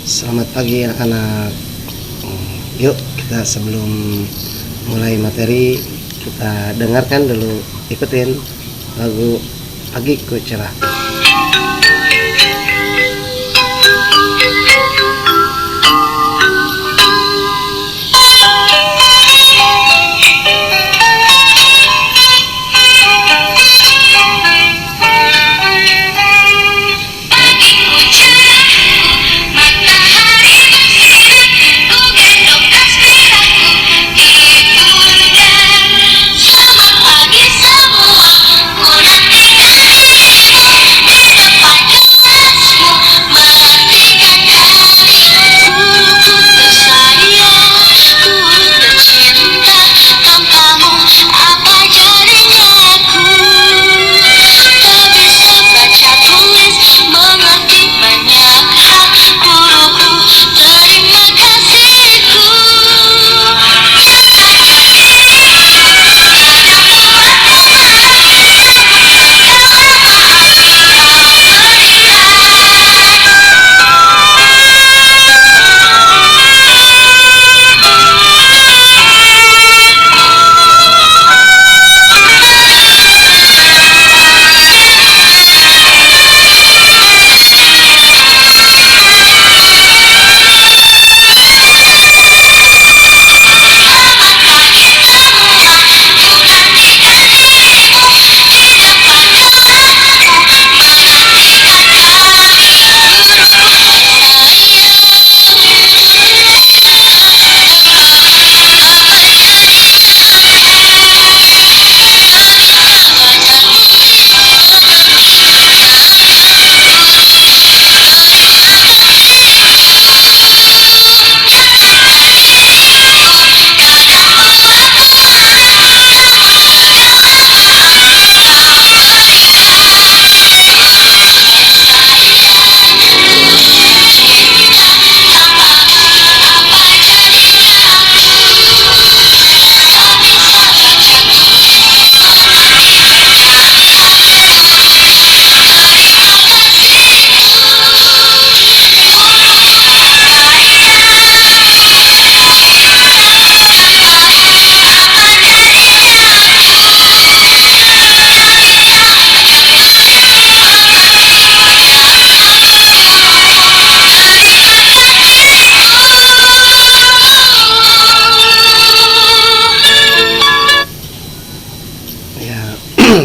Selamat pagi anak-anak. Yuk kita sebelum mulai materi kita dengarkan dulu, ikutin lagu Pagiku Cerah.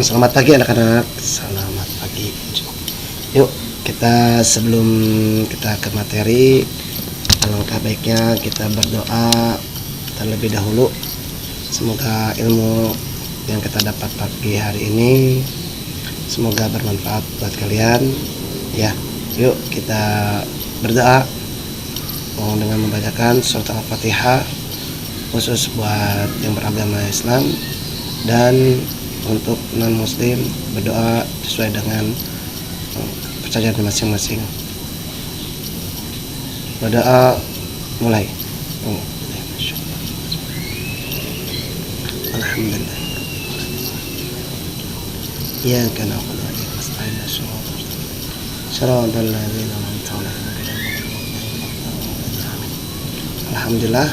Selamat pagi anak-anak, selamat pagi. Yuk kita sebelum kita ke materi, alangkah baiknya kita berdoa terlebih dahulu. Semoga ilmu yang kita dapat pagi hari ini semoga bermanfaat buat kalian ya. Yuk kita berdoa dengan membacakan surat Al-Fatihah khusus buat yang beragama Islam, dan untuk non muslim berdoa sesuai dengan percayaan masing-masing. Berdoa mulai. Alhamdulillah. Ya kana qul wa nasta'in shiratal ladzina an'amta 'alaihim. Alhamdulillah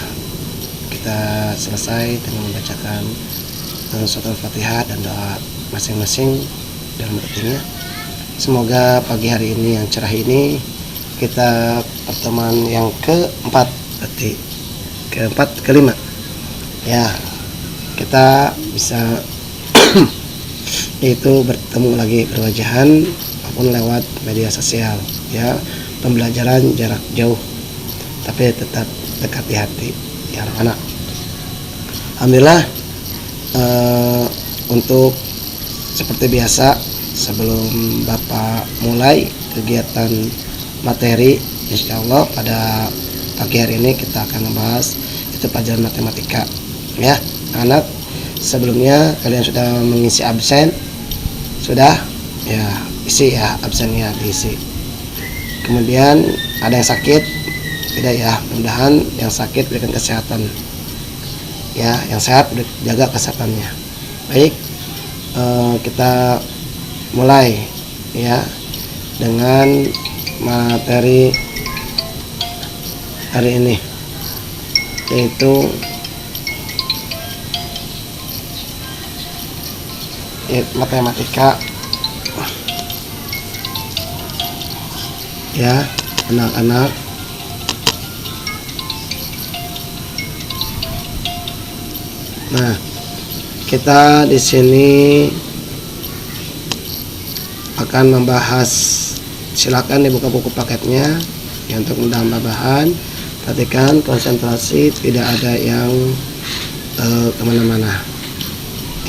kita selesai dengan membacakan surat Al-Fatihah dan doa masing-masing dalam rutinnya. Semoga pagi hari ini yang cerah ini kita pertemuan yang keempat, berarti kelima ya, kita bisa yaitu bertemu lagi berwajahan maupun lewat media sosial ya. Pembelajaran jarak jauh tapi tetap dekat di hati ya anak-anak. Alhamdulillah. Untuk seperti biasa, sebelum Bapak mulai kegiatan materi, insya Allah pada pagi hari ini kita akan membahas itu pelajaran matematika ya anak. Sebelumnya kalian sudah mengisi absen? Sudah ya, isi ya absennya, diisi. Kemudian ada yang sakit? Tidak ya, mudah-mudahan yang sakit berikan kesehatan ya, yang sehat jaga kesehatannya. Baik, kita mulai ya dengan materi hari ini, yaitu matematika ya anak-anak. Nah, kita di sini akan membahas, silakan dibuka buku paketnya ya, untuk menambah bahan. Perhatikan konsentrasi, tidak ada yang kemana-mana.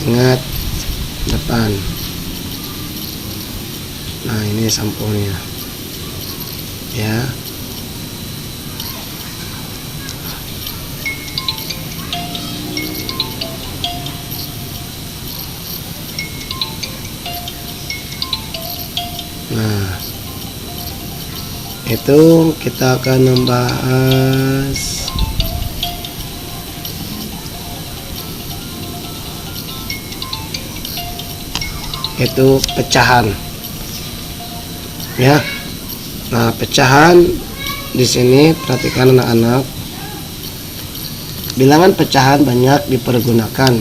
Ingat depan. Nah, ini sampulnya ya. Nah, itu kita akan membahas itu pecahan ya. Nah, pecahan di sini perhatikan anak-anak, bilangan pecahan banyak dipergunakan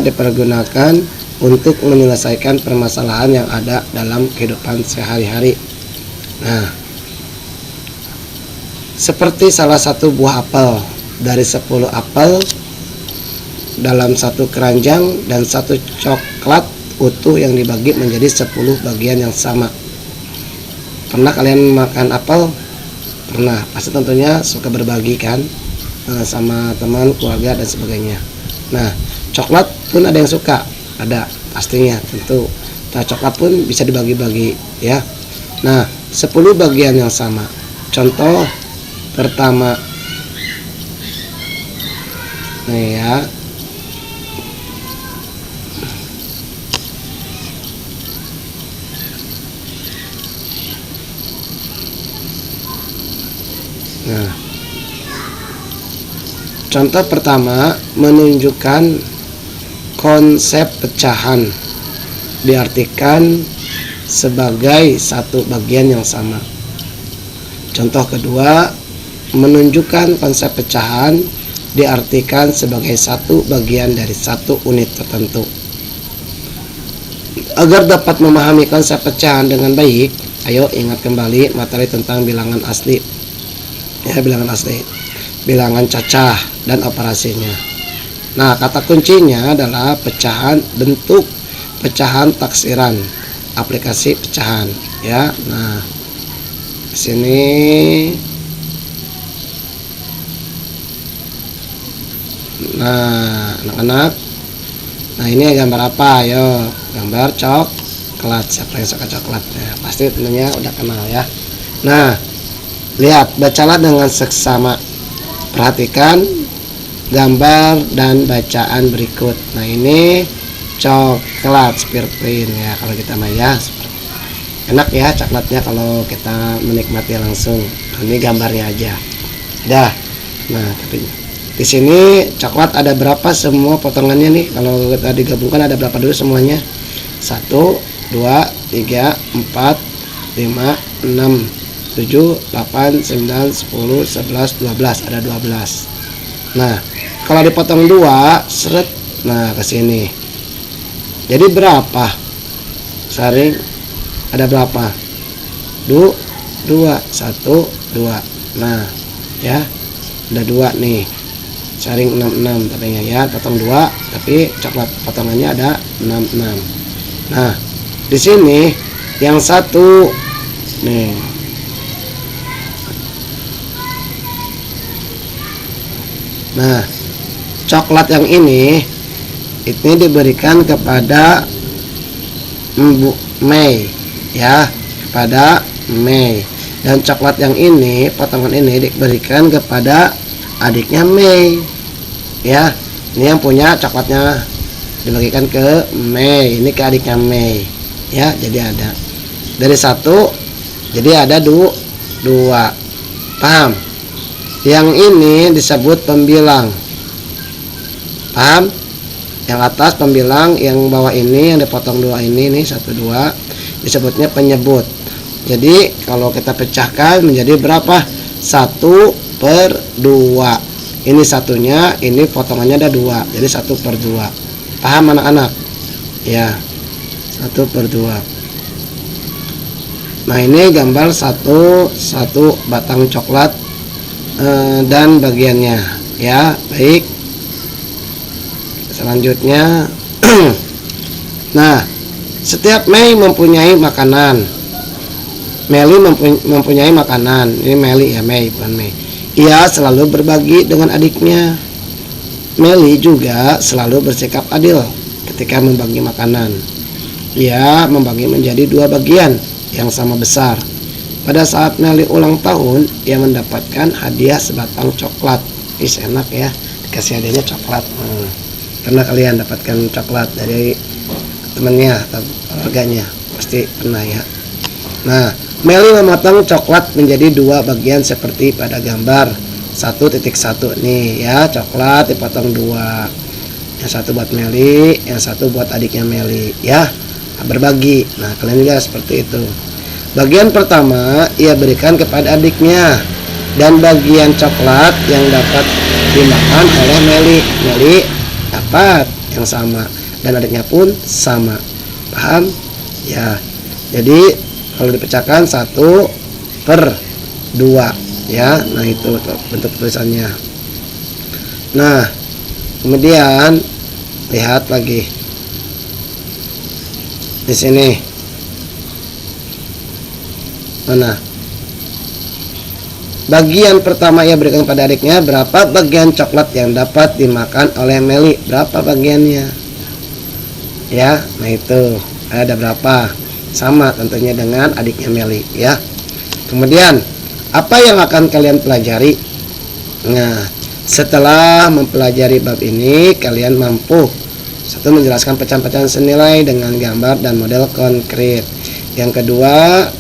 dipergunakan untuk menyelesaikan permasalahan yang ada dalam kehidupan sehari-hari. Nah, seperti salah satu buah apel, dari 10 apel dalam satu keranjang dan satu coklat utuh yang dibagi menjadi 10 bagian yang sama. Pernah kalian makan apel? Pernah. Pasti tentunya suka berbagi kan, sama teman, keluarga dan sebagainya. Nah, coklat pun ada yang suka, ada pastinya tentu. Nah, coklat pun bisa dibagi-bagi ya. Nah, 10 bagian yang sama. Contoh pertama nih ya. Nah, contoh pertama menunjukkan konsep pecahan, diartikan sebagai satu bagian yang sama. Contoh kedua menunjukkan konsep pecahan, diartikan sebagai satu bagian dari satu unit tertentu. Agar dapat memahami konsep pecahan dengan baik, ayo ingat kembali materi tentang bilangan asli ya, bilangan asli, bilangan cacah dan operasinya. Nah, kata kuncinya adalah pecahan, bentuk pecahan taksiran, aplikasi pecahan ya. Nah, sini nah anak-anak, nah ini gambar apa? Ayo, gambar coklat. Siapa yang suka coklat? Nah, pasti tentunya udah kenal ya. Nah, lihat, bacalah dengan seksama. Perhatikan gambar dan bacaan berikut. Nah, ini coklat Spearprint ya kalau kita mah ya. Enak ya coklatnya kalau kita menikmati langsung. Nah, ini gambarnya aja. Dah. Nah, tapi di sini coklat ada berapa semua potongannya nih? Kalau kita digabungkan ada berapa dulu semuanya? 1, 2, 3, 4, 5, 6, 7, 8, 9, 10, 11, 12, ada 12. Nah, kalau dipotong 2, seret, nah ke sini. Jadi berapa? Saring ada berapa? 2, 1, 2. Nah, ya. Ada 2 nih. Saring 66 tapenya ya, potong 2, tapi coklat potongannya ada 66. Nah, di sini yang satu nih. Nah, coklat yang ini diberikan kepada Ibu Mei ya, kepada Mei. Dan coklat yang ini, potongan ini diberikan kepada adiknya Mei ya. Ini yang punya coklatnya dibagikan ke Mei, ini ke adiknya Mei ya. Jadi ada dari 1, jadi ada 2. Paham? Yang ini disebut pembilang. Paham? Yang atas pembilang, yang bawah ini yang dipotong dua ini nih 1 2 disebutnya penyebut. Jadi kalau kita pecahkan menjadi berapa? 1/2. Ini satunya, ini potongannya ada 2, jadi 1/2. Paham anak-anak? Ya, 1/2. Nah ini gambar satu batang coklat dan bagiannya. Ya, baik. Selanjutnya, nah setiap Mei mempunyai makanan. Meli mempunyai makanan. Ini Meli ya, Mei bukan Mei. Ia selalu berbagi dengan adiknya. Meli juga selalu bersikap adil ketika membagi makanan. Ia membagi menjadi 2 bagian yang sama besar. Pada saat Meli ulang tahun, ia mendapatkan hadiah sebatang coklat. Enak ya, dikasih hadiahnya coklat. Pernah kalian dapatkan coklat dari temannya atau keluarganya? Pasti pernah ya. Nah, Meli memotong coklat menjadi 2 bagian seperti pada gambar 1.1 nih ya. Coklat dipotong 2, yang satu buat Meli, yang satu buat adiknya Meli ya. Berbagi. Nah kalian juga seperti itu. Bagian pertama ia berikan kepada adiknya, dan bagian coklat yang dapat dimakan oleh Meli. Meli dapat yang sama dan adiknya pun sama. Paham ya? Jadi kalau dipecahkan 1/2 ya. Nah itu bentuk tulisannya. Nah kemudian lihat lagi di sini. Mana? Bagian pertama ia berikan pada adiknya. Berapa bagian coklat yang dapat dimakan oleh Meli? Berapa bagiannya? Ya, nah itu ada berapa? Sama tentunya dengan adiknya Meli ya. Kemudian apa yang akan kalian pelajari? Nah, setelah mempelajari bab ini, kalian mampu satu menjelaskan pecahan-pecahan senilai dengan gambar dan model konkret. Yang kedua,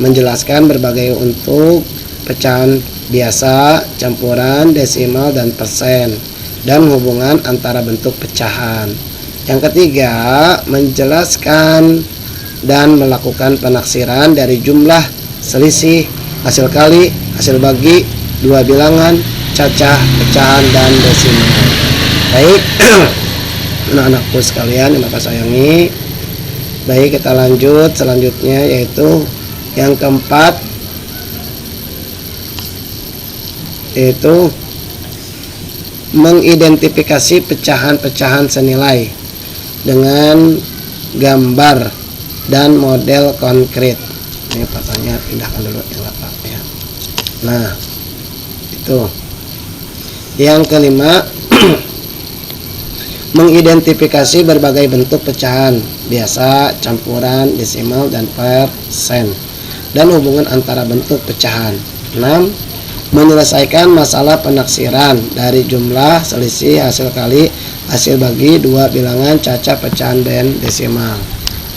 menjelaskan berbagai untuk pecahan biasa, campuran, desimal, dan persen, dan hubungan antara bentuk pecahan. Yang ketiga, menjelaskan dan melakukan penaksiran dari jumlah, selisih, hasil kali, hasil bagi, 2 bilangan, cacah, pecahan, dan desimal. Baik, anak-anakku sekalian yang Bapak sayangi. Baik, kita lanjut selanjutnya, yaitu yang keempat, yaitu mengidentifikasi pecahan-pecahan senilai dengan gambar dan model konkret. Ini fotonya pindahkan dulu ya Bapak ya. Nah itu yang kelima, mengidentifikasi berbagai bentuk pecahan biasa, campuran, desimal, dan persen, dan hubungan antara bentuk pecahan. 6. Menyelesaikan masalah penaksiran dari jumlah, selisih, hasil kali, hasil bagi, 2 bilangan, cacah, pecahan, dan desimal.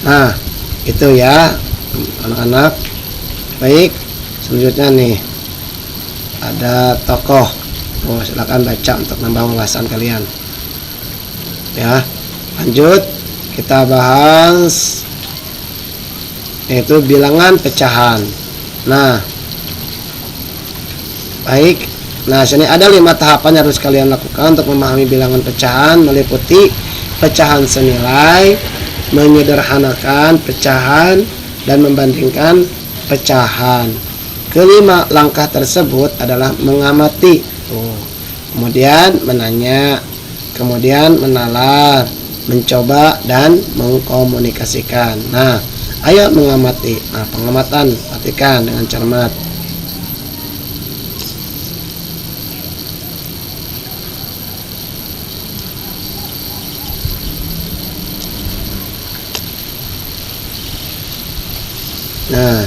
Nah itu ya anak-anak. Baik, selanjutnya nih ada tokoh. Silakan baca untuk nambah wawasan kalian ya. Lanjut kita bahas yaitu bilangan pecahan. Nah baik, nah sini ada 5 tahapan yang harus kalian lakukan untuk memahami bilangan pecahan, meliputi pecahan senilai, menyederhanakan pecahan, dan membandingkan pecahan. Kelima langkah tersebut adalah mengamati, kemudian menanya, kemudian menalar, mencoba, dan mengkomunikasikan. Nah ayo mengamati. Nah pengamatan, perhatikan dengan cermat. Nah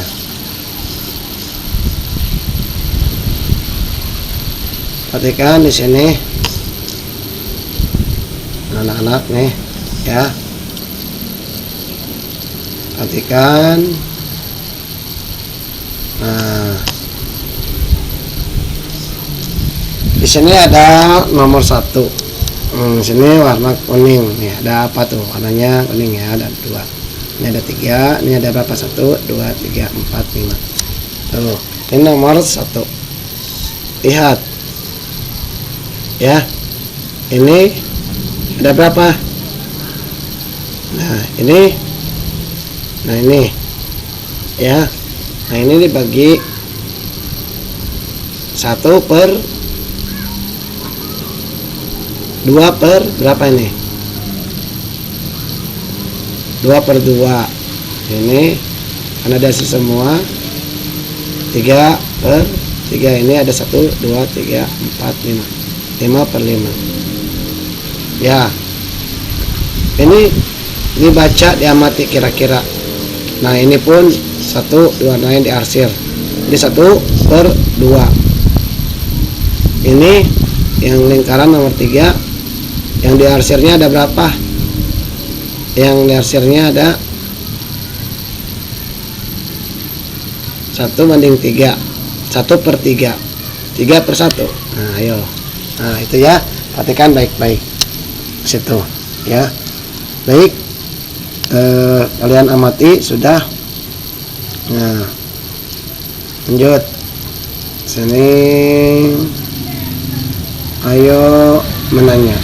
perhatikan di sini anak-anak nih ya. Perhatikan. Nah di sini ada nomor 1 Sini warna kuning nih, ada apa tuh warnanya kuning ya, ada 2, ini ada 3, ini ada berapa, 1 2 3 4 5 tuh, ini nomor 1. Lihat ya, ini ada berapa, nah ini ya, nah ini dibagi 1/2 per berapa ini, 2/2, ini karena ada semua 3/3, ini ada 1 2 3 4 5, 5/5 ya. Ini dibaca, diamati kira-kira. Nah ini pun 1 diwarnain, diarsir, jadi 1/2. Ini yang lingkaran nomor 3, yang diarsirnya ada berapa, yang diarsirnya ada 1/3, 1/3, 3/1. Nah ayo, nah itu ya, perhatikan baik-baik situ ya. Baik, kalian amati sudah. Nah lanjut sini, ayo menanya.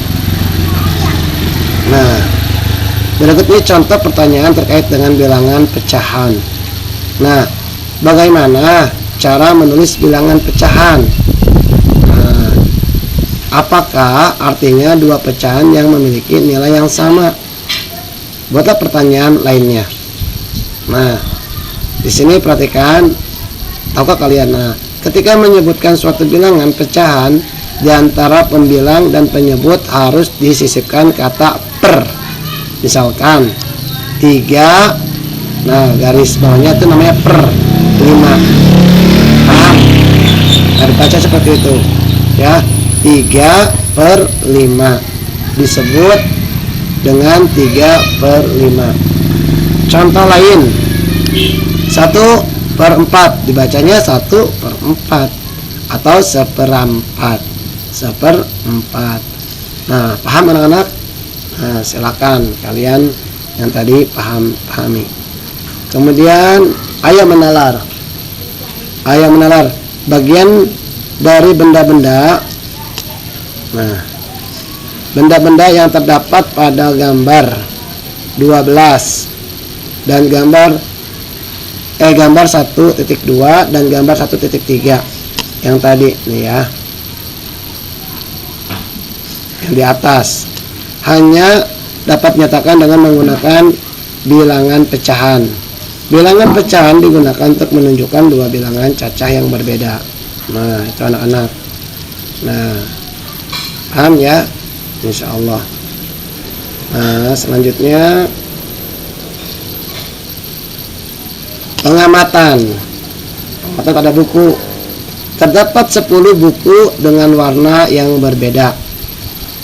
Nah berikut ini contoh pertanyaan terkait dengan bilangan pecahan. Nah bagaimana cara menulis bilangan pecahan? Nah, apakah artinya dua pecahan yang memiliki nilai yang sama? Buatlah pertanyaan lainnya. Nah, di sini perhatikan, tahukah kalian? Nah, ketika menyebutkan suatu bilangan pecahan, di antara pembilang dan penyebut harus disisipkan kata per. Misalkan 3, nah garis bawahnya itu namanya per 5. Paham? Nah, dibaca seperti itu ya, 3/5 disebut dengan 3/5. Contoh lain, 1/4 dibacanya 1/4 atau 1/4. Nah paham anak-anak? Nah silakan kalian yang tadi pahami. Kemudian ayo menalar bagian dari benda-benda. Nah benda-benda yang terdapat pada gambar 12 dan gambar 1.2 dan gambar 1.3 yang tadi nih ya, yang di atas, hanya dapat dinyatakan dengan menggunakan bilangan pecahan. Bilangan pecahan digunakan untuk menunjukkan dua bilangan cacah yang berbeda. Nah itu anak-anak. Nah paham ya, insya Allah. Nah selanjutnya pengamatan pada buku. Terdapat 10 buku dengan warna yang berbeda.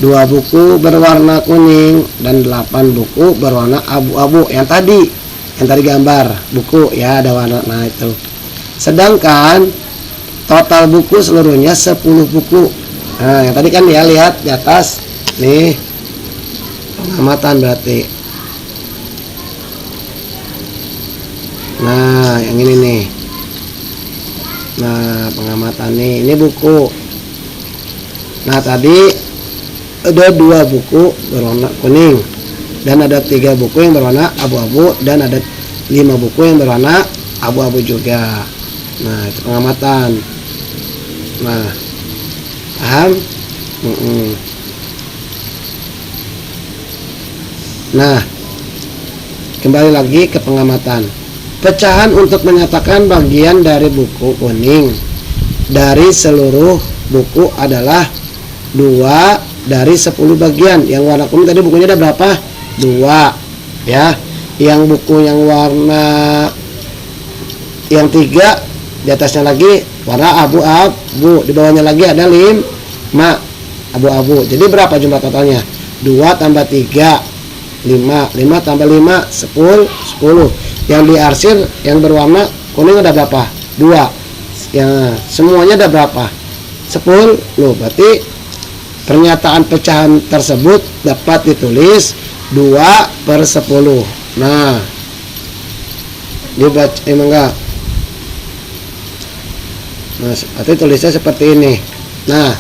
2 buku berwarna kuning dan 8 buku berwarna abu-abu. Yang tadi gambar buku ya, ada warna. Nah itu. Sedangkan total buku seluruhnya 10 buku. Nah yang tadi kan ya, lihat di atas nih, pengamatan berarti. Nah yang ini nih, nah pengamatan nih, ini buku. Nah tadi ada 2 buku berwarna kuning dan ada 3 buku yang berwarna abu-abu dan ada 5 buku yang berwarna abu-abu juga. Nah itu pengamatan. Nah paham? Nah kembali lagi ke pengamatan. Pecahan untuk menyatakan bagian dari buku kuning dari seluruh buku adalah 2 dari 10 bagian. Yang warna kuning tadi bukunya ada berapa? 2 ya. Yang buku yang warna yang 3 di atasnya lagi warna abu-abu, di bawahnya lagi ada 5 abu-abu. Jadi berapa jumlah totalnya? 2 tambah 3 5 tambah 5 10. Yang diarsir yang berwarna kuning ada berapa? 2. Yang semuanya ada berapa? 10. Berarti Pernyataan pecahan tersebut dapat ditulis 2/10. Nah, dibaca enggak? Nah, berarti tulisnya seperti ini. Nah,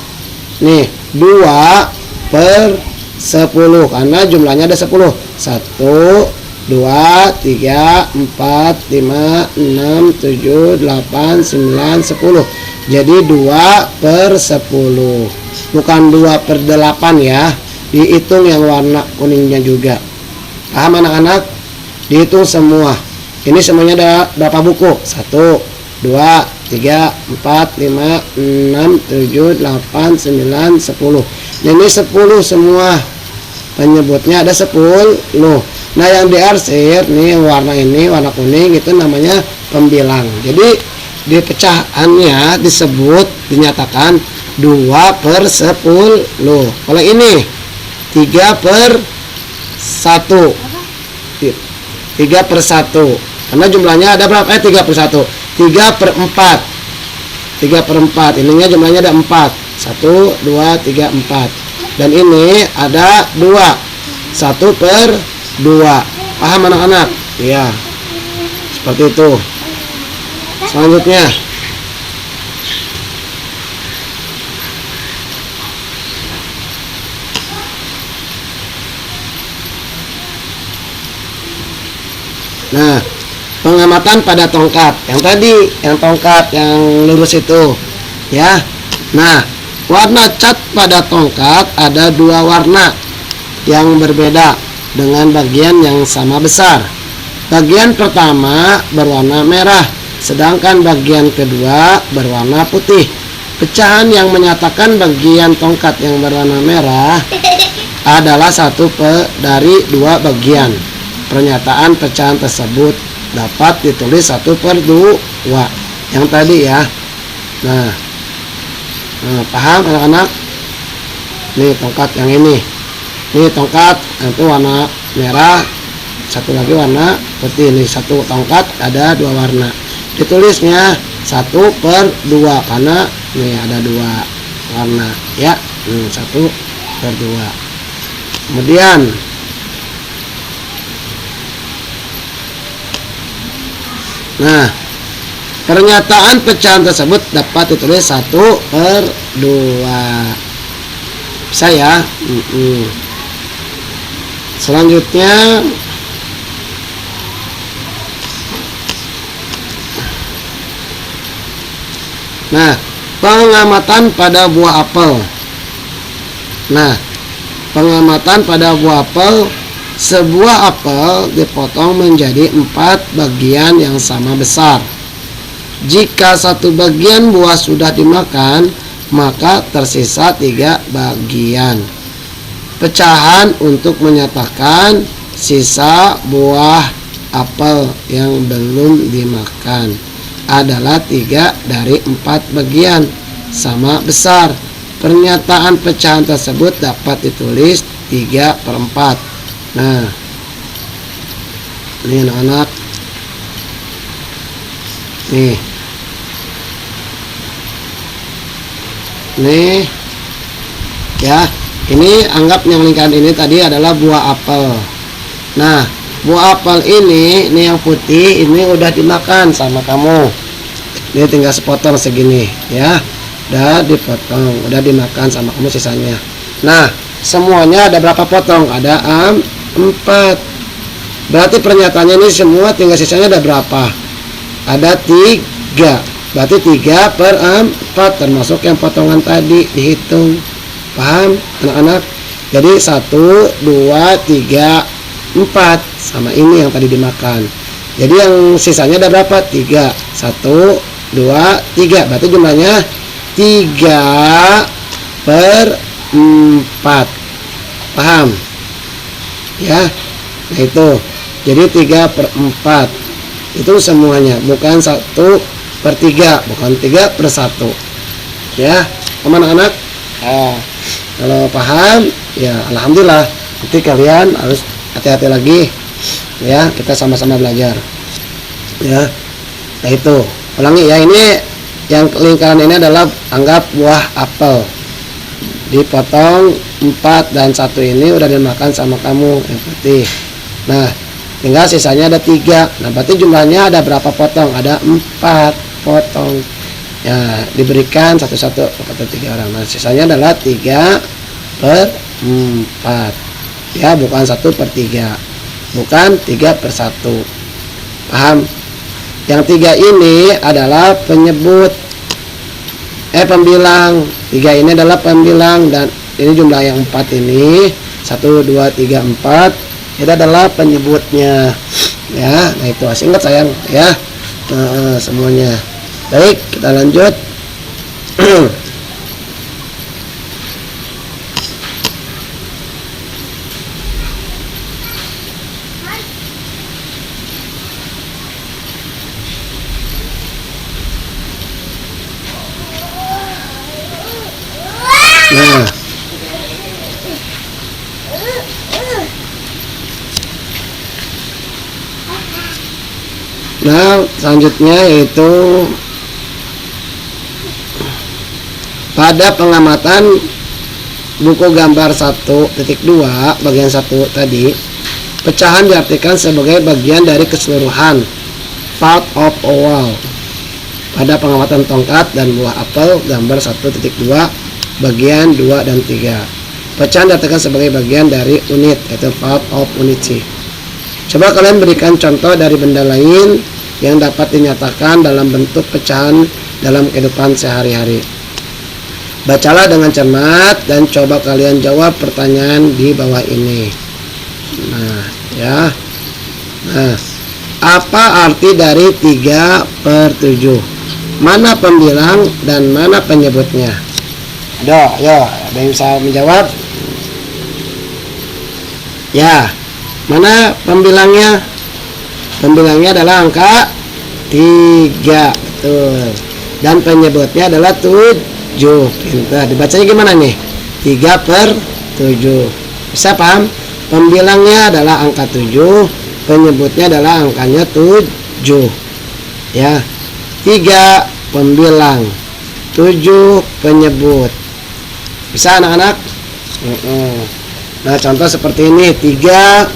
nih 2/10 karena jumlahnya ada 10. 1, 2, 3, 4, 5, 6, 7, 8, 9, 10. Jadi 2/10. Bukan 2/8 ya. Dihitung yang warna kuningnya juga. Paham anak-anak? Dihitung semua. Ini semuanya ada berapa buku? 1, 2, 3, 4, 5, 6, 7, 8, 9, 10. Ini 10 semua. Penyebutnya ada 10. Nah, yang diarsir nih warna ini, warna kuning, itu namanya pembilang. Jadi di pecahannya disebut, dinyatakan 2/10. Kalau ini 3/1. 3/1. Karena jumlahnya ada berapa? 3/1. 3/4. 3/4. Ininya jumlahnya ada 4. 1, 2, 3, 4. Dan ini ada 2. 1/2. Paham anak-anak? Iya. Seperti itu. Selanjutnya. Nah, pengamatan pada tongkat. Yang tadi, yang tongkat yang lurus itu, ya. Nah, warna cat pada tongkat ada 2 warna yang berbeda dengan bagian yang sama besar. Bagian pertama berwarna merah, sedangkan bagian kedua berwarna putih. Pecahan yang menyatakan bagian tongkat yang berwarna merah adalah satu dari 2 bagian. Pernyataan pecahan tersebut dapat ditulis 1/2 yang tadi ya. Nah, paham anak-anak? Nih tongkat yang ini. Ini tongkat itu warna merah, satu lagi warna putih. Ini satu tongkat ada 2 warna. Ditulisnya 1/2 karena nih ada 2 warna ya. 1/2. Kemudian nah, pernyataan pecahan tersebut dapat ditulis 1/2. Bisa ya? Selanjutnya nah, pengamatan pada buah apel. Nah, pengamatan pada buah apel. Sebuah apel dipotong menjadi 4 bagian yang sama besar. Jika satu bagian buah sudah dimakan, maka tersisa 3 bagian. Pecahan untuk menyatakan sisa buah apel yang belum dimakan adalah 3 dari 4 bagian sama besar. Pernyataan pecahan tersebut dapat ditulis 3/4. Nah, ini anak-anak. Nih. Nih. Ya, ini anggap yang lingkaran ini tadi adalah buah apel. Nah, buah apel ini yang putih ini udah dimakan sama kamu. Ini tinggal sepotong segini, ya. Udah dipotong, udah dimakan sama kamu sisanya. Nah, semuanya ada berapa potong? Ada 4. Berarti pernyataannya ini semua tinggal sisanya ada berapa? Ada 3. Berarti 3/4 termasuk yang potongan tadi dihitung. Paham anak-anak? Jadi 1, 2, 3, 4 sama ini yang tadi dimakan. Jadi yang sisanya ada berapa? 3. 1, 2, 3. Berarti jumlahnya 3/4. Paham? Ya, nah itu. Jadi 3/4 itu semuanya, bukan 1/3, bukan 3/1. Ya, anak-anak. Kalau paham, ya alhamdulillah. Nanti kalian harus hati-hati lagi. Ya, kita sama-sama belajar. Ya, nah itu. Ulangi ya, ini yang lingkaran ini adalah anggap buah apel. dipotong 4 dan 1 ini udah dimakan sama kamu yang putih. Nah tinggal sisanya ada 3. Nah berarti jumlahnya ada berapa potong? Ada 4 potong ya, diberikan satu-satu kepada 3 orang. Nah sisanya adalah 3/4 ya, bukan 1/3, bukan 3/1. Paham? Yang 3 ini adalah pembilang. 3 ini adalah pembilang, dan ini jumlah yang 4 ini 1, 2, 3, 4 itu adalah penyebutnya ya. Nah itu ingat sayang ya, semuanya. Baik, kita lanjut. Nah, selanjutnya yaitu pada pengamatan buku gambar 1.2 bagian 1 tadi, pecahan diartikan sebagai bagian dari keseluruhan, part of oval. Pada pengamatan tongkat dan buah apel gambar 1.2 bagian 2 dan 3, pecahan diartikan sebagai bagian dari unit, yaitu part of unit C. Coba kalian berikan contoh dari benda lain yang dapat dinyatakan dalam bentuk pecahan dalam kehidupan sehari-hari. Bacalah dengan cermat dan coba kalian jawab pertanyaan di bawah ini. Nah, ya. Nah, apa arti dari 3/7? Mana pembilang dan mana penyebutnya? Ada yang bisa menjawab? Ya. Mana pembilangnya? Pembilangnya adalah angka 3, betul. Dan penyebutnya adalah 7. Pintar. Dibacanya gimana nih? 3/7. Bisa paham? Pembilangnya adalah angka 7, penyebutnya adalah angkanya 7. Ya. 3 pembilang, 7 penyebut. Bisa anak-anak? Nah, contoh seperti ini, 3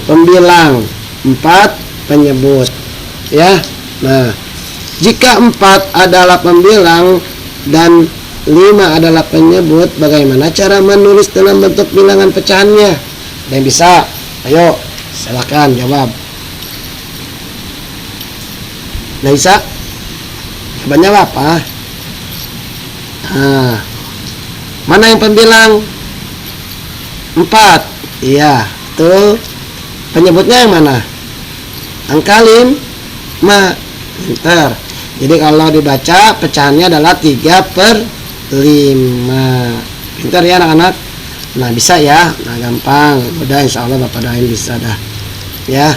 pembilang, 4 penyebut ya. Nah, jika 4 adalah pembilang dan 5 adalah penyebut, bagaimana cara menulis dalam bentuk bilangan pecahannya? Ada yang bisa? Ayo, silakan jawab. Nggak bisa? Jawabannya apa? Nah, mana yang pembilang? 4. Iya, betul. Penyebutnya yang mana? Angka 5. Pintar. Jadi kalau dibaca pecahannya adalah 3/5. Pintar ya anak-anak. Nah bisa ya. Nah gampang. Udah insya Allah Bapak doain bisa dah. Ya.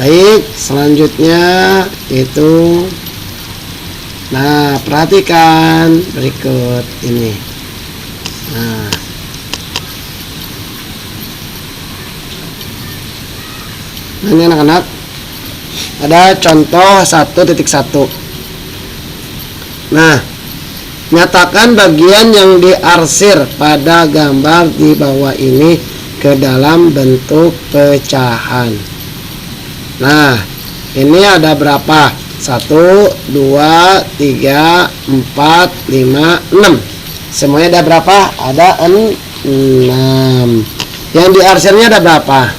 Baik. Selanjutnya itu. Nah perhatikan berikut ini. Nah. Nah ini anak-anak. Ada contoh 1.1. Nah, nyatakan bagian yang diarsir pada gambar di bawah ini ke dalam bentuk pecahan. Nah, ini ada berapa? 1, 2, 3, 4, 5, 6. Semuanya ada berapa? Ada 6. Yang diarsirnya ada berapa?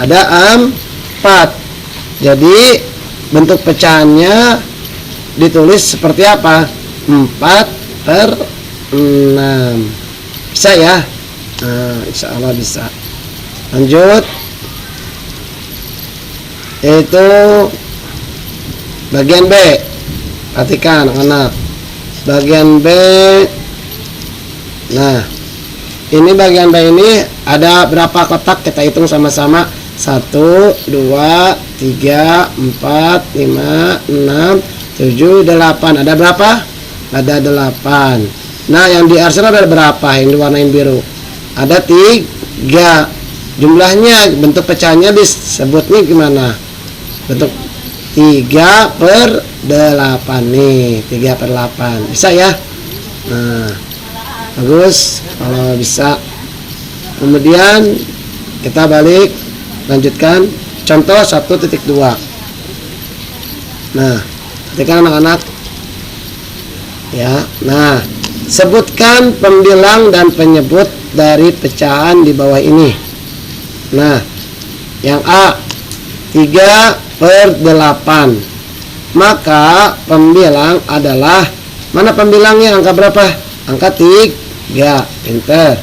Ada 4. Jadi bentuk pecahannya ditulis seperti apa? 4/6. Bisa ya? Nah, insya Allah bisa. Lanjut. Yaitu bagian B. Perhatikan anak-anak. Bagian B. Nah, ini bagian B ini ada berapa kotak? Kita hitung sama-sama. 1, 2, 3, 4, 5, 6, 7, 8. Ada berapa? Ada 8. Nah yang diarsir ada berapa? Yang diwarnain biru. Ada 3. Jumlahnya, bentuk pecahannya disebutnya gimana? Bentuk 3/8 nih. 3/8. Bisa ya? Nah Bagus kalau bisa. Kemudian kita balik lanjutkan contoh 1.2. Nah, ketika anak-anak ya. Nah, sebutkan pembilang dan penyebut dari pecahan di bawah ini. Nah, yang A 3/8. Maka pembilang adalah, mana pembilangnya, angka berapa? Angka 3, pinter.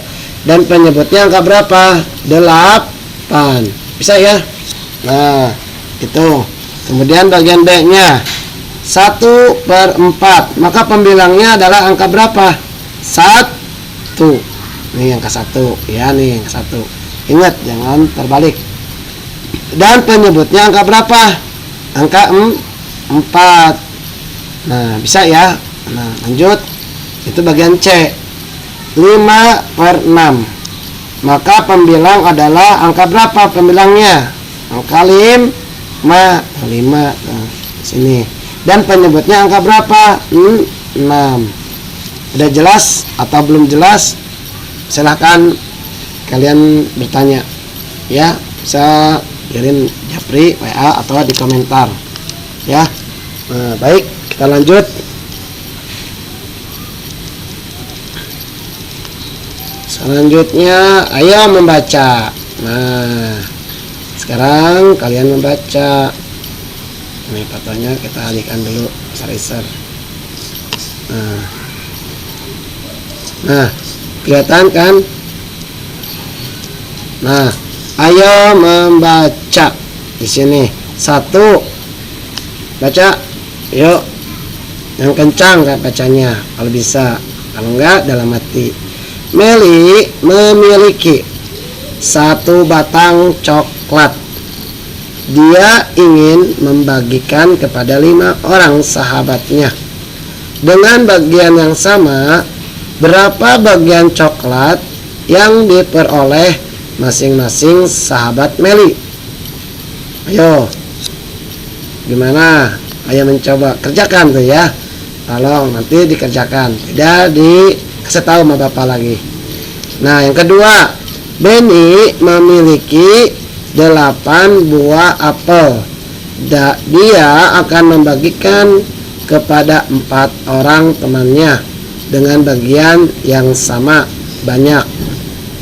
Dan penyebutnya angka berapa? 8. Bisa ya? Nah, itu. Kemudian bagian B-nya 1/4. Maka pembilangnya adalah angka berapa? 1. Nih angka 1. Ya, nih angka 1. Ingat, jangan terbalik. Dan penyebutnya angka berapa? Angka 4. Nah, bisa ya. Nah, lanjut. Itu bagian C. 5/6. Maka pembilang adalah angka berapa pembilangnya? Angka 5. Nah, sini. Dan penyebutnya angka berapa? 6. Udah jelas atau belum jelas? Silahkan kalian bertanya. Ya, bisa kirim Japri, WA, atau di komentar. Ya. Nah, baik, kita lanjut. Selanjutnya, ayo membaca. Nah, sekarang kalian membaca. Ini fotonya kita alihkan dulu, eraser. Nah, kelihatan kan? Nah, ayo membaca. Di sini 1. Baca, yuk. Yang kencang kan bacanya, kalau bisa. Kalau enggak, dalam hati. Meli memiliki 1 batang coklat. Dia ingin membagikan kepada 5 orang sahabatnya. Dengan bagian yang sama, berapa bagian coklat yang diperoleh masing-masing sahabat Meli? Ayo, gimana? Ayo mencoba, kerjakan tuh ya. Tolong nanti dikerjakan, tidak dikasih tahu sama bapak lagi. Nah, yang kedua, Benny memiliki 8 buah apel. Dia akan membagikan kepada 4 orang temannya dengan bagian yang sama banyak.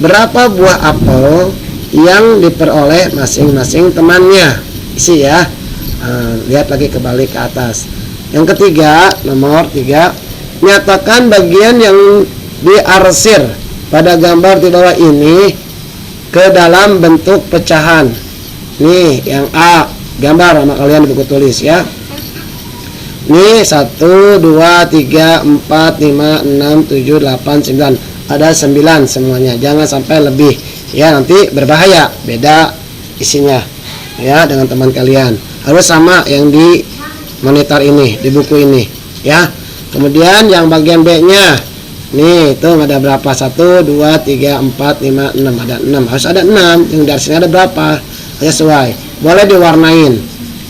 Berapa buah apel yang diperoleh masing-masing temannya? Isi ya. Lihat lagi kebalik ke atas. Yang ketiga, nomor 3, nyatakan bagian yang diarsir pada gambar di bawah ini ke dalam bentuk pecahan. Nih yang A, gambar sama kalian di buku tulis ya. Nih 1, 2, 3, 4, 5, 6, 7, 8, 9. Ada 9 semuanya. Jangan sampai lebih ya, nanti berbahaya. Beda isinya ya dengan teman kalian. Harus sama yang di monitor ini, di buku ini ya. Kemudian yang bagian B-nya. Nih, itu ada berapa? 1, 2, 3, 4, 5, 6. Ada 6. Harus ada 6. Yang dari sini ada berapa? Sesuai. Boleh diwarnain.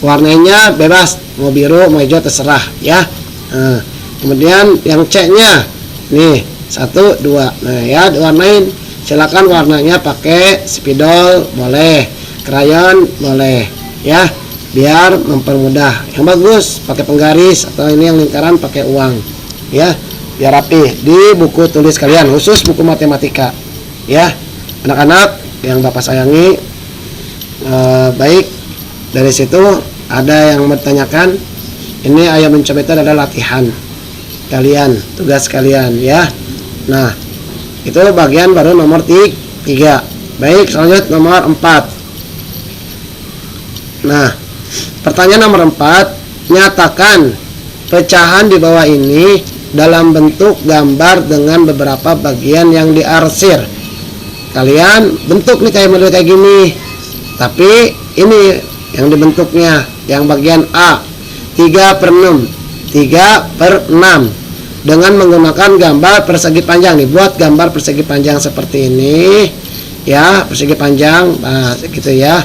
Warnanya bebas. Mau biru, mau hijau, terserah. Ya. Nah, kemudian yang C-nya. Nih, 1, 2. Nah, ya, diwarnain. Silakan warnanya pakai spidol. Boleh. Krayon. Boleh. Ya. Biar mempermudah. Yang bagus, pakai penggaris. Atau ini yang lingkaran pakai uang. Ya. Biar rapi di buku tulis kalian, khusus buku matematika ya anak-anak yang bapak sayangi. Baik, dari situ ada yang bertanyakan, ini ayo mencoba itu adalah latihan kalian, tugas kalian ya. Nah, itu bagian baru nomor 3. Baik, selanjutnya nomor 4. Nah, pertanyaan nomor 4, nyatakan pecahan di bawah ini dalam bentuk gambar dengan beberapa bagian yang diarsir. Kalian bentuk nih kayak model kayak gini, tapi ini yang dibentuknya, yang bagian A 3/6, 3/6 dengan menggunakan gambar persegi panjang. Nih, buat gambar persegi panjang seperti ini ya, persegi panjang, nah gitu ya.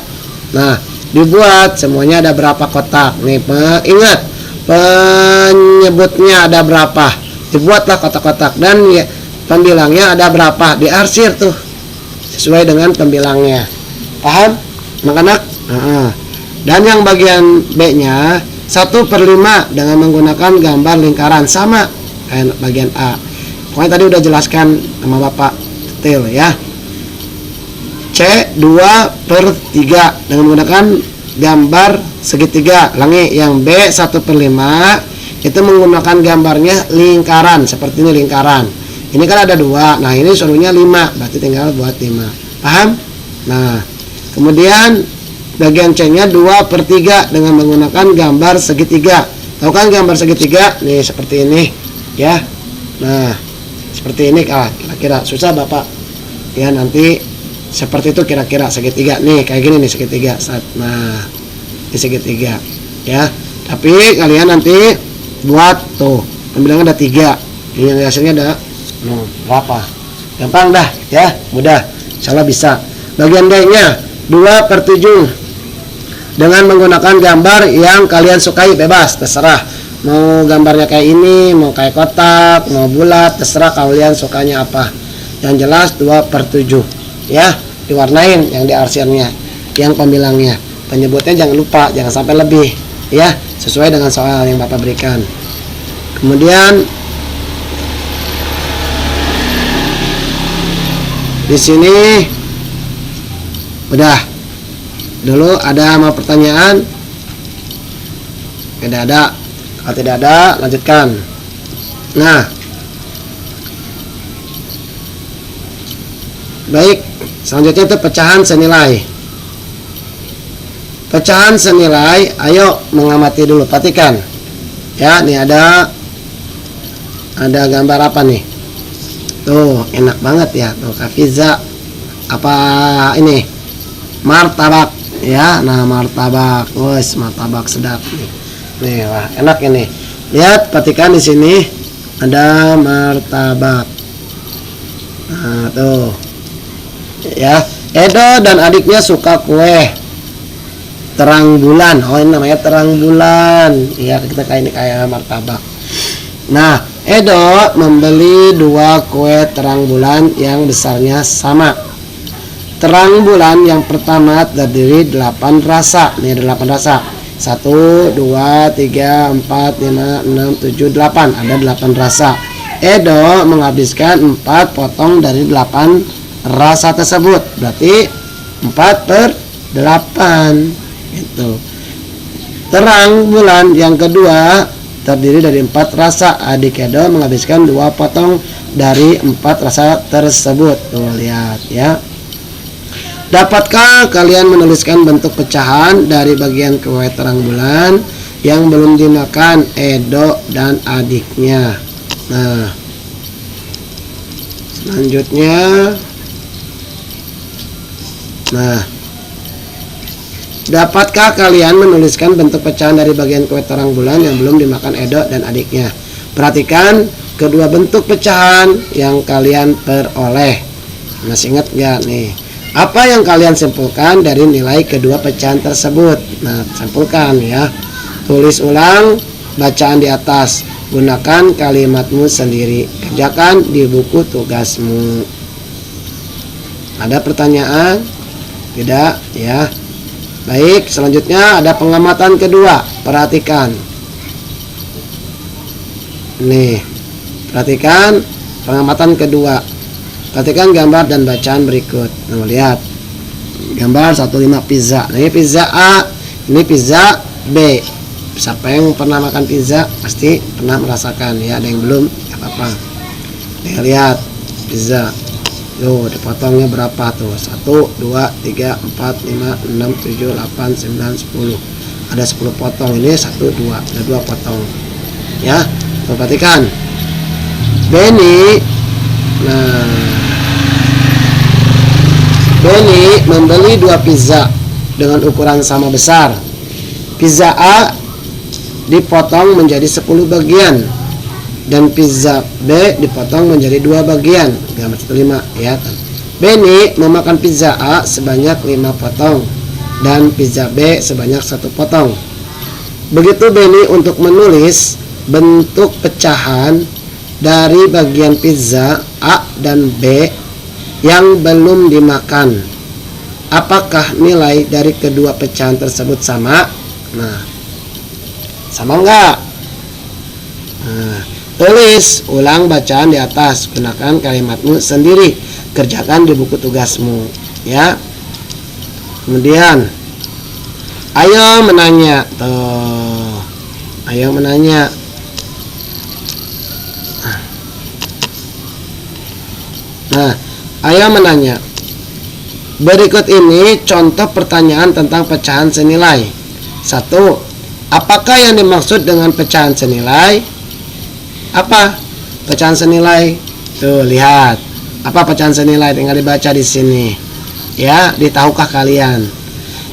Nah, dibuat semuanya ada berapa kotak nih, ingat penyebutnya ada berapa, dibuatlah kotak-kotak dan ya, pembilangnya ada berapa, diarsir tuh sesuai dengan pembilangnya. Paham anak-anak? Dan yang bagian B-nya 1/5 dengan menggunakan gambar lingkaran, sama kayak bagian A. Pokoknya tadi udah jelaskan sama Bapak detail ya. C 2/3 dengan menggunakan gambar segitiga. Ulangi, yang B 1/5 itu menggunakan gambarnya lingkaran, seperti ini lingkaran. Ini kan ada 2, nah ini suruhnya 5, berarti tinggal buat 5. Paham? Nah, kemudian bagian C-nya 2/3 dengan menggunakan gambar segitiga. Tahu kan gambar segitiga? Nih seperti ini ya. Nah, seperti ini kira-kira. Susah Bapak ya, nanti seperti itu kira-kira segitiga. Nih kayak gini nih segitiga. Nah, ini segitiga ya. Tapi kalian nanti buat tuh pembilangnya ada 3. Ini hasilnya ada berapa? Gampang dah ya, mudah. Insyaallah bisa. Bagian D-nya 2/7 dengan menggunakan gambar yang kalian sukai, bebas, terserah. Mau gambarnya kayak ini, mau kayak kotak, mau bulat, terserah kalian sukanya apa. Yang jelas 2/7 ya, diwarnain yang diarsirnya, yang pembilangnya. Penyebutnya jangan lupa, jangan sampai lebih ya, sesuai dengan soal yang Bapak berikan. Kemudian di sini udah dulu, ada mau pertanyaan? Tidak ada. Kalau tidak ada, lanjutkan. Nah, baik, selanjutnya itu pecahan senilai. Pecahan senilai, ayo mengamati dulu, perhatikan ya. Nih ada gambar apa nih? Tuh enak banget ya, tuh Kafiza apa ini, martabak ya. Nah martabak, wes martabak sedap nih, wah enak ini. Lihat, perhatikan di sini ada martabak. Nah tuh ya, Edo dan adiknya suka kue terang bulan. Oh ini namanya terang bulan ya, kita kayak martabak. Nah, Edo membeli 2 kue terang bulan yang besarnya sama. Terang bulan yang pertama terdiri 8 rasa. Nih 8 rasa. 1, 2, 3, 4, 5, 6, 7, 8. Ada 8 rasa. Edo menghabiskan 4 potong dari 8 rasa tersebut. Berarti 4/8 gitu. Terang bulan yang kedua terdiri dari 4 rasa. Adik Edo menghabiskan 2 potong dari 4 rasa tersebut. Tuh lihat ya. Dapatkah kalian menuliskan bentuk pecahan dari bagian kue terang bulan yang belum dimakan Edo dan adiknya? Nah, selanjutnya, nah, dapatkah kalian menuliskan bentuk pecahan dari bagian kue terang bulan yang belum dimakan Edo dan adiknya? Perhatikan kedua bentuk pecahan yang kalian peroleh. Masih ingat gak nih? Apa yang kalian simpulkan dari nilai kedua pecahan tersebut? Nah, simpulkan ya. Tulis ulang bacaan di atas. Gunakan kalimatmu sendiri. Kerjakan di buku tugasmu. Ada pertanyaan? Tidak ya. Baik, selanjutnya ada pengamatan kedua. Perhatikan. Nih, perhatikan pengamatan kedua. Perhatikan gambar dan bacaan berikut. Nah, lihat. Gambar 15 pizza. Nah, ini pizza A, ini pizza B. Siapa yang pernah makan pizza pasti pernah merasakan ya. Ada yang belum, enggak apa-apa. Nih, lihat pizza. Tuh, dipotongnya berapa tuh? 1, 2, 3, 4, 5, 6, 7, 8, 9, 10. Ada 10 potong. Ini 1, 2. Ada 2 potong. Ya, tuh, perhatikan. Benny membeli 2 pizza dengan ukuran sama besar. Pizza A dipotong menjadi 10 bagian dan pizza B dipotong menjadi 2 bagian. Gambar 5 ya. Benny memakan pizza A sebanyak 5 potong dan pizza B sebanyak 1 potong. Begitu Benny untuk menulis bentuk pecahan dari bagian pizza A dan B yang belum dimakan. Apakah nilai dari kedua pecahan tersebut sama? Nah, sama enggak? Nah, tulis ulang bacaan di atas, gunakan kalimatmu sendiri, kerjakan di buku tugasmu, ya. Kemudian ayo menanya, tuh, ayo menanya. Nah, ayo menanya. Berikut ini contoh pertanyaan tentang pecahan senilai. 1. Apakah yang dimaksud dengan pecahan senilai? Apa pecahan senilai? Tuh, lihat. Apa pecahan senilai? Tinggal dibaca di sini. Ya, ditahukah kalian?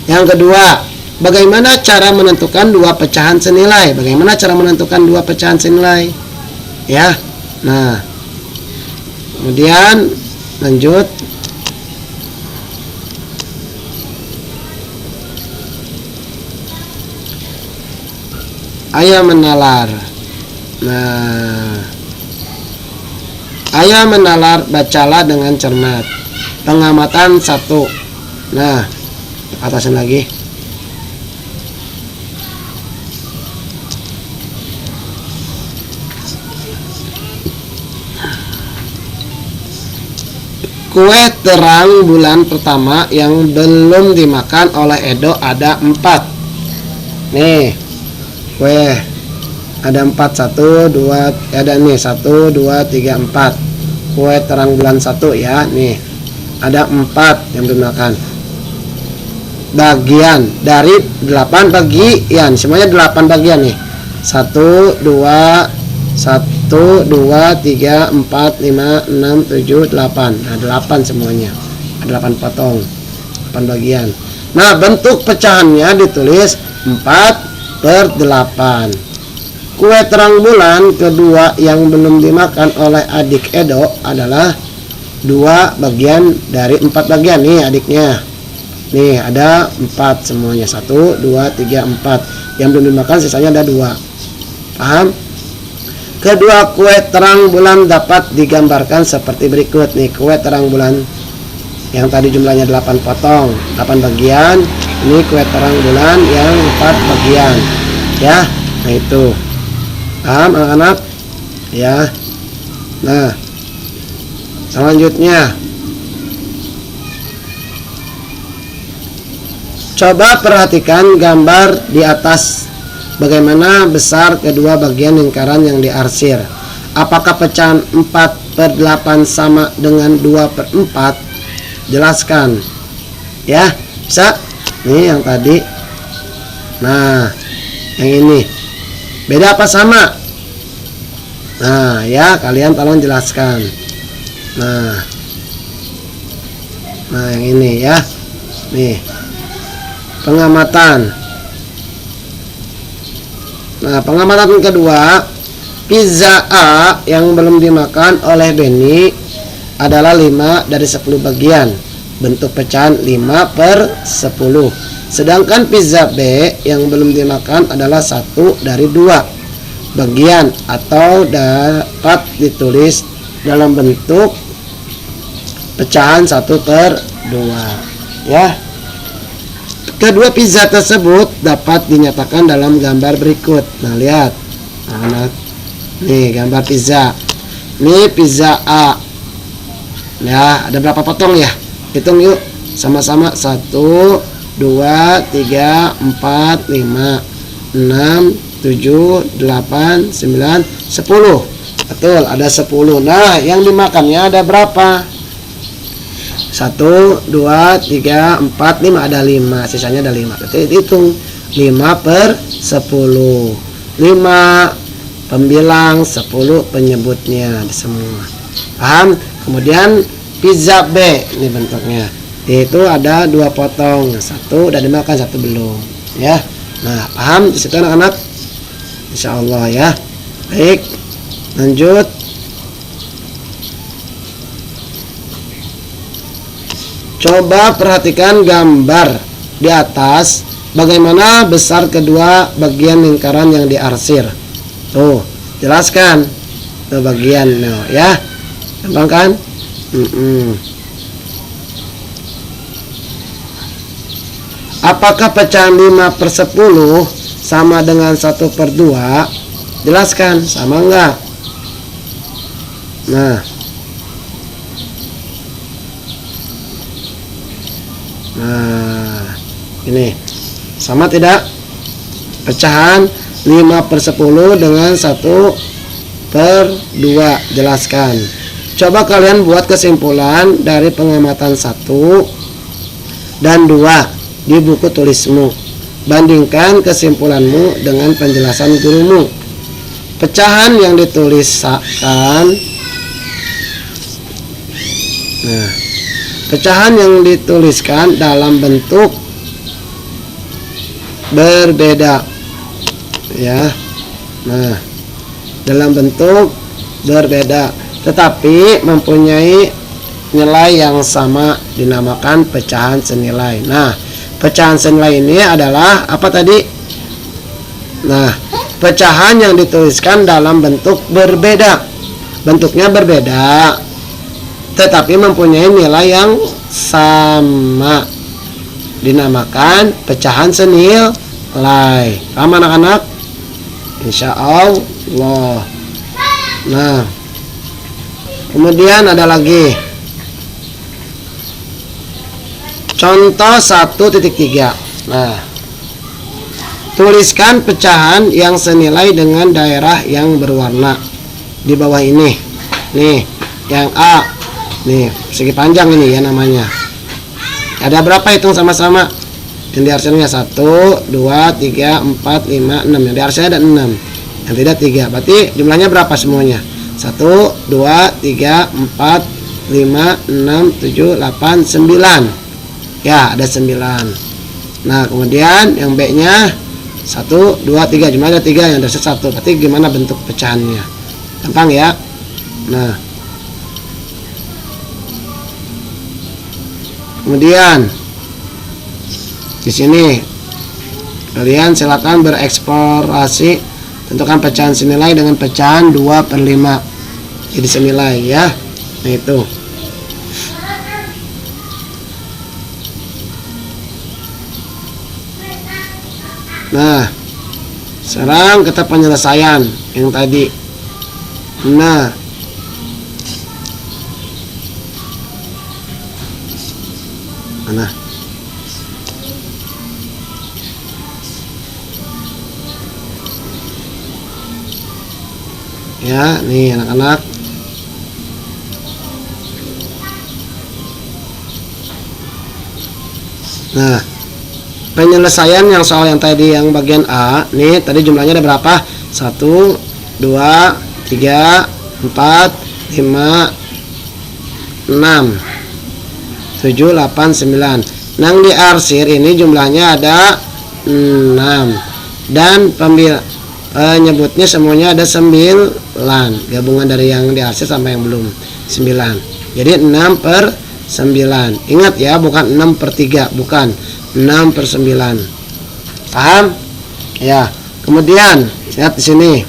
Yang kedua, bagaimana cara menentukan dua pecahan senilai? Bagaimana cara menentukan dua pecahan senilai? Ya. Nah, kemudian lanjut. Ayo menalar. Nah, ayo menalar, bacalah dengan cermat. Pengamatan 1. Nah, atasin lagi. Kue terang bulan pertama yang belum dimakan oleh Edo ada 4. Nih, kue ada 4, 1, 2, ada nih 1, 2, 3, 4. Kue terang bulan 1 ya, nih ada 4 yang belum dimakan. Bagian dari 8 bagian, semuanya 8 bagian nih. 1, 2, 3, 4, 5, 6, 7, 8. Nah, 8 semuanya. Ada 8 potong, 8 bagian. Nah, bentuk pecahannya ditulis 4/8. Kue terang bulan kedua yang belum dimakan oleh adik Edo adalah 2 bagian dari 4 bagian. Nih adiknya. Nih ada 4 semuanya. 1, 2, 3, 4. Yang belum dimakan sisanya ada 2. Paham? Kedua kue terang bulan dapat digambarkan seperti berikut. Nih kue terang bulan yang tadi jumlahnya 8 potong, 8 bagian. Ini kue terang bulan yang 4 bagian. Ya, nah itu. Paham anak-anak? Ya. Nah, selanjutnya coba perhatikan gambar di atas. Bagaimana besar kedua bagian lingkaran yang diarsir? Apakah pecahan 4/8 sama dengan 2/4? Jelaskan. Ya, bisa? Nih yang tadi. Nah, yang ini. Beda apa sama? Nah, ya kalian tolong jelaskan. Nah, yang ini ya. Nih. Pengamatan. Nah, pengamatan kedua, pizza A yang belum dimakan oleh Benny adalah 5 dari 10 bagian. Bentuk pecahan 5/10. Sedangkan pizza B yang belum dimakan adalah 1 dari 2 bagian atau dapat ditulis dalam bentuk pecahan 1/2. Ya. Kedua pizza tersebut dapat dinyatakan dalam gambar berikut. Nah, lihat. Nah, nih gambar pizza. Ini pizza A. Ya, ada berapa potong ya? Hitung yuk. Sama-sama. 1, 2, 3, 4, 5, 6, 7, 8, 9, 10. Betul, ada 10. Nah, yang dimakannya ada berapa? 1, 2, 3, 4, 5. Ada 5. Sisanya ada 5. Berarti hitung 5/10. 5 pembilang, 10 penyebutnya semua. Paham? Kemudian pizza B ini bentuknya. Itu ada 2 potong. 1 udah dimakan, 1 belum. Ya. Nah, paham di situ anak-anak? Insyaallah ya. Baik. Lanjut. Coba perhatikan gambar di atas. Bagaimana besar kedua bagian lingkaran yang diarsir? Tuh, jelaskan. Itu bagian ya. Gampang kan? Apakah pecahan 5/10 sama dengan 1/2? Jelaskan, sama enggak? Nah, ini sama tidak? Pecahan 5/10 dengan 1/2. Jelaskan. Coba kalian buat kesimpulan dari pengamatan 1 dan 2 di buku tulismu. Bandingkan kesimpulanmu dengan penjelasan gurumu. Pecahan yang dituliskan, pecahan yang dituliskan dalam bentuk berbeda, ya. Nah, dalam bentuk berbeda, tetapi mempunyai nilai yang sama, dinamakan pecahan senilai. Nah, pecahan senilai ini adalah apa tadi? Nah, pecahan yang dituliskan dalam bentuk berbeda, bentuknya berbeda, tetapi mempunyai nilai yang sama, dinamakan pecahan senilai. Paham anak-anak? Insya Allah. Nah, kemudian ada lagi contoh 1.3. Nah, tuliskan pecahan yang senilai dengan daerah yang berwarna di bawah ini. Nih, yang A. Nih, segi panjang ini ya namanya. Ada berapa, hitung sama-sama. Yang di arsennya 1, 2, 3, 4, 5, 6. Yang di arsennya ada 6. Yang tidak 3. Berarti jumlahnya berapa semuanya? 1, 2, 3, 4, 5, 6, 7, 8, 9. Ya, ada 9. Nah, kemudian yang B-nya 1, 2, 3. Jumlahnya 3, yang dari 1. Berarti gimana bentuk pecahannya? Gampang ya. Nah, kemudian di sini kalian silakan bereksplorasi, tentukan pecahan senilai dengan pecahan 2/5 jadi senilai ya. Nah, itu. Nah, sekarang kita penyelesaian yang tadi. Nah, mana? Ya, nih anak-anak. Nah, penyelesaian yang soal yang tadi yang bagian A, nih tadi jumlahnya ada berapa? 1, 2, 3, 4, 5, 6, 7, 8, 9. Nang di arsir ini jumlahnya ada 6. Dan penyebutnya semuanya ada 9. Gabungan dari yang di arsir sampai yang belum 9. Jadi 6/9. Ingat ya, bukan 6/3, bukan 6/9. Paham? Ya. Kemudian lihat di sini.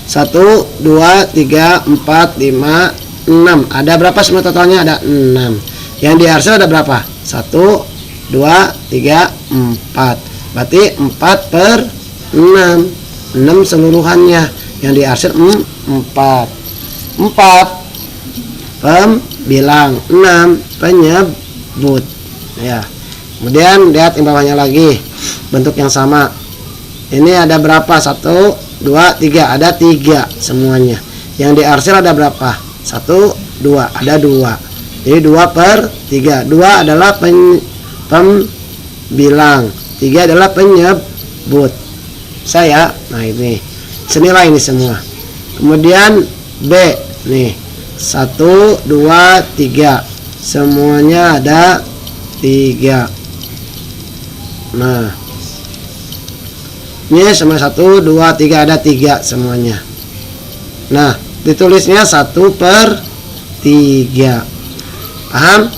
1, 2, 3, 4, 5, 6. Ada berapa semua totalnya? Ada 6. Yang di arsir ada berapa? 1, 2, 3, 4. Berarti 4/6. 6 seluruhannya. Yang di arsir 4. 4 pembilang, 6 penyebut. Ya. Kemudian lihat yang bawahnya lagi, bentuk yang sama. Ini ada berapa? 1, 2, 3. Ada 3 semuanya. Yang di arsir ada berapa? 1, 2. Ada 2. Jadi 2/3. 2 adalah pembilang, 3 adalah penyebut. Saya, nah ini senilai ini semua. Kemudian B, nih 1, 2, 3. Semuanya ada 3. Nah, ini semua 1, 2, 3, ada 3 semuanya. Nah, ditulisnya 1/3. Paham?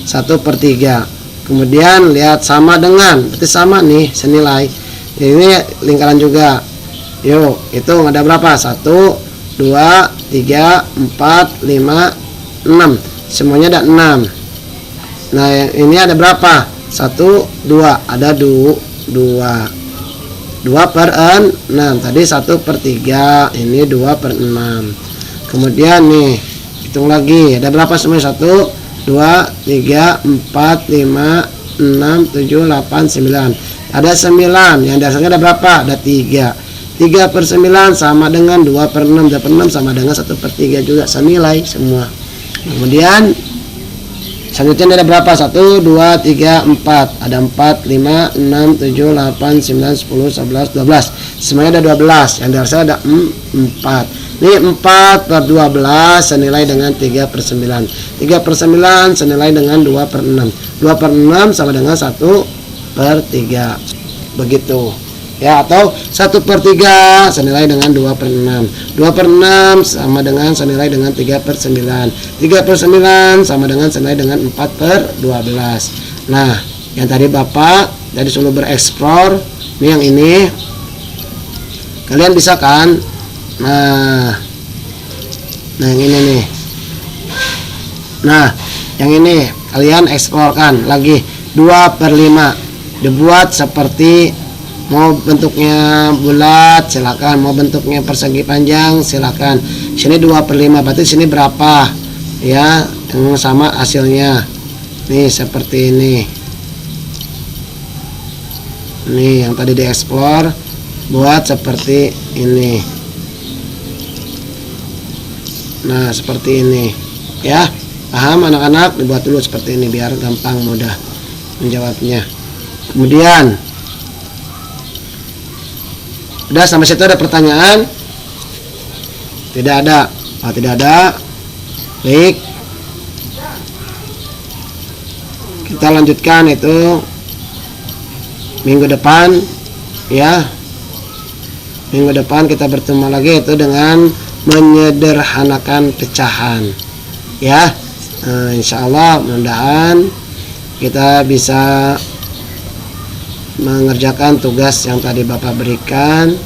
1/3. Kemudian lihat sama dengan, berarti sama nih senilai. Ini lingkaran juga. Yuk, hitung ada berapa? 1, 2, 3, 4, 5, 6. Semuanya ada 6. Nah yang ini ada berapa? 1, 2. Ada 2 per 6. Tadi 1/3. Ini 2/6. Kemudian nih hitung lagi, ada berapa semuanya? 1, 2, 3, 4, 5, 6, 7, 8, 9. Ada 9. Yang dasarnya ada berapa? Ada 3. 3/9 sama dengan 2/6. 2/6 sama dengan 1/3 juga, senilai semua. Kemudian selanjutnya ada berapa? 1, 2, 3, 4. Ada 4, 5, 6, 7, 8, 9, 10, 11, 12. Semuanya ada 12. Yang dasarnya ada 4. Ini 4 per 12 senilai dengan 3/9. 3/9 senilai dengan 2/6. 2/6 sama dengan 1/3. Begitu. Ya, atau 1/3 senilai dengan 2/6. 2/6 sama dengan senilai dengan 3/9. 3/9 sama dengan senilai dengan 4/12. Nah, yang tadi Bapak dari suruh bereksplor, ini yang ini. Kalian bisa kan? Nah yang ini nih. Nah, yang ini kalian eksplorkan lagi. 2/5 dibuat seperti, mau bentuknya bulat silakan, mau bentuknya persegi panjang silakan. Sini 2/5, berarti sini berapa? Ya, yang sama hasilnya. Nih seperti ini. Nih yang tadi dieksplor, buat seperti ini. Nah, seperti ini. Ya, paham anak-anak? Dibuat dulu seperti ini biar gampang, mudah menjawabnya. Kemudian udah sampai situ ada pertanyaan? Tidak ada. Tidak ada. Baik. Kita lanjutkan itu minggu depan ya. Minggu depan kita bertemu lagi itu dengan menyederhanakan pecahan ya. Insya Allah mudah-mudahan kita bisa mengerjakan tugas yang tadi Bapak berikan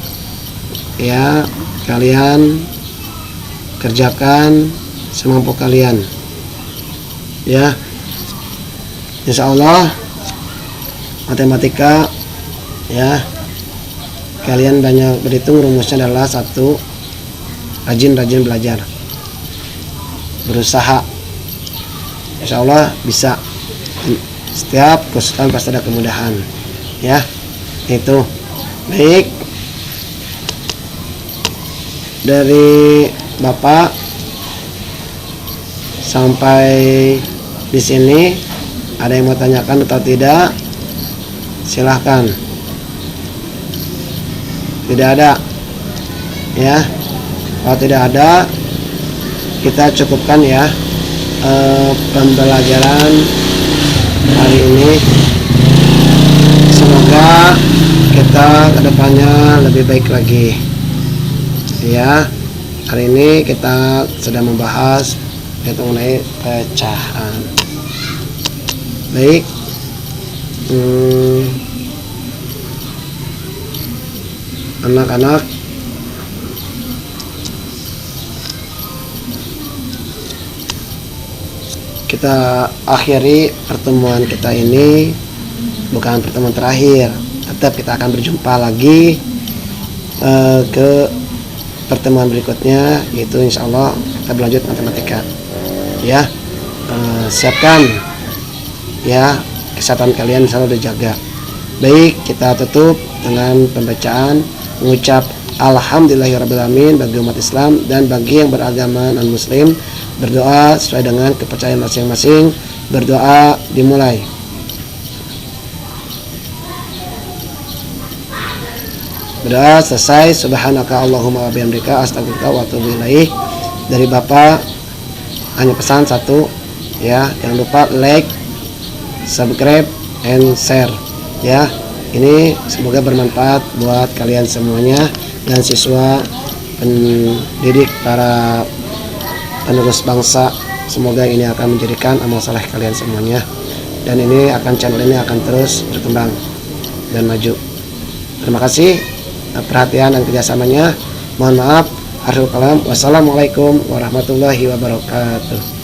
ya. Kalian kerjakan semampu kalian ya. Insya Allah matematika ya, kalian banyak berhitung, rumusnya adalah 1, rajin belajar, berusaha. Insya Allah bisa. Setiap kesulitan pasti ada kemudahan ya. Itu baik dari Bapak sampai di sini. Ada yang mau tanyakan atau tidak? Silahkan. Tidak ada ya. Kalau tidak ada, kita cukupkan ya pembelajaran hari ini. Semoga kita kedepannya lebih baik lagi ya. Hari ini kita sedang membahas yaitu mengenai pecahan. Baik. Anak-anak, kita akhiri pertemuan kita ini. Bukan pertemuan terakhir, tetap kita akan berjumpa lagi ke pertemuan berikutnya, yaitu insya Allah kita berlanjut matematika ya. Siapkan ya, kesehatan kalian selalu dijaga. Baik, kita tutup dengan pembacaan mengucap alhamdulillahirrabbilalamin bagi umat Islam dan bagi yang beragama non muslim. Berdoa sesuai dengan kepercayaan masing-masing. Berdoa dimulai. Berdoa selesai. Subhanaka Allahumma wa bihamdika astaghfiruka wa atubu ilaik. Dari Bapak hanya pesan satu ya, jangan lupa like, subscribe, and share ya. Ini semoga bermanfaat buat kalian semuanya dan siswa pendidik, para penerus bangsa. Semoga ini akan menjadikan amal saleh kalian semuanya, dan ini channel ini akan terus berkembang dan maju. Terima kasih perhatian dan kerjasamanya. Mohon maaf Akhirul kalam. Wassalamualaikum warahmatullahi wabarakatuh.